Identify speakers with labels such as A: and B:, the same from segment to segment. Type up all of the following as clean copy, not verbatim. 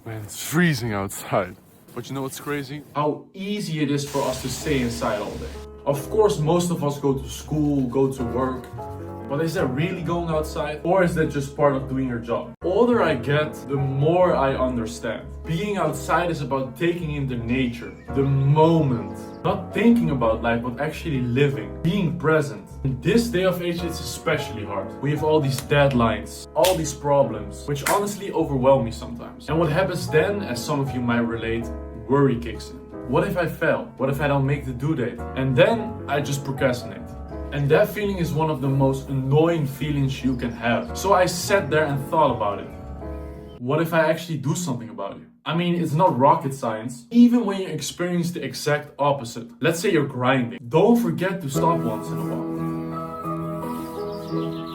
A: Man, it's freezing outside. But you know what's crazy? How easy it is for us to stay inside all day. Of course, most of us go to school, go to work. But is that really going outside? Or is that just part of doing your job? The older I get, the more I understand. Being outside is about taking in the nature, the moment. Not thinking about life, but actually living, being present. In this day of age, it's especially hard. We have all these deadlines, all these problems, which honestly overwhelm me sometimes. And what happens then, as some of you might relate, worry kicks in. What if I fail? What if I don't make the due date? And then I just procrastinate. And that feeling is one of the most annoying feelings you can have. So I sat there and thought about it. What if I actually do something about it? I mean, it's not rocket science. Even when you experience the exact opposite. Let's say you're grinding. Don't forget to stop once in a while.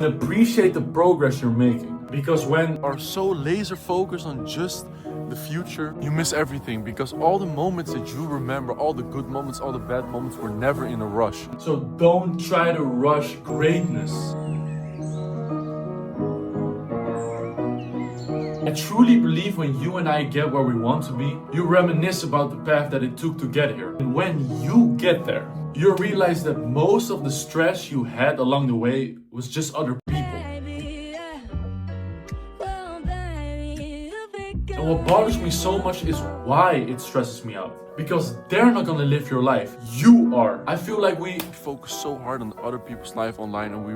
A: And appreciate the progress you're making. Because when you are so laser focused on just the future, you miss everything, because all the moments that you remember, all the good moments, all the bad moments, were never in a rush. So don't try to rush greatness. I truly believe when you and I get where we want to be, you reminisce about the path that it took to get here. And when you get there, you realize that most of the stress you had along the way was just other people. And what bothers me so much is why it stresses me out. Because they're not gonna live your life. You are. I feel like we focus so hard on other people's life online and we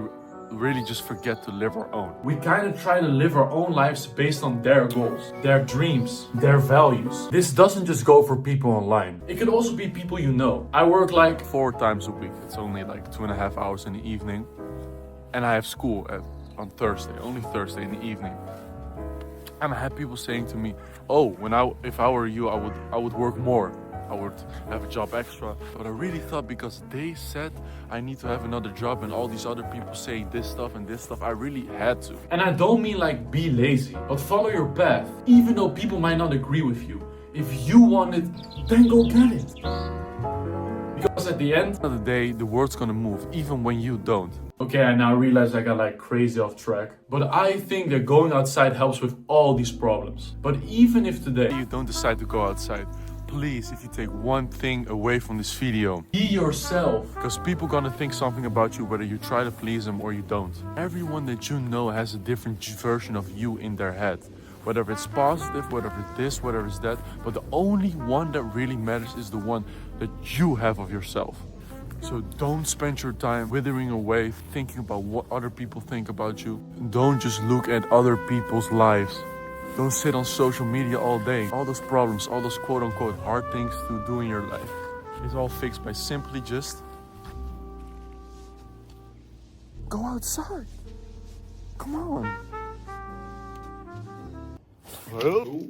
A: really just forget to live our own. We kind of try to live our own lives based on their goals, their dreams, their values. This doesn't just go for people online. It could also be people you know. I work like 4 times a week. It's only like 2.5 hours in the evening. And I have school on Thursday, only Thursday in the evening. And I had people saying to me, "Oh, if I were you, I would work more. I would have a job extra." But I really thought, because they said I need to have another job and all these other people saying this stuff and this stuff, I really had to. And I don't mean like be lazy, but follow your path. Even though people might not agree with you. If you want it, then go get it. Because at the end of the day, the world's gonna move, even when you don't. Okay, I now realize I got like crazy off track. But I think that going outside helps with all these problems. But even if today you don't decide to go outside, please, if you take one thing away from this video, be yourself. Because people gonna think something about you whether you try to please them or you don't. Everyone that you know has a different version of you in their head. Whether it's positive, whether it's this, whether it's that. But the only one that really matters is the one that you have of yourself. So don't spend your time withering away, thinking about what other people think about you. Don't just look at other people's lives. Don't sit on social media all day. All those problems, all those quote-unquote hard things to do in your life is all fixed by simply just go outside. Come on. Well.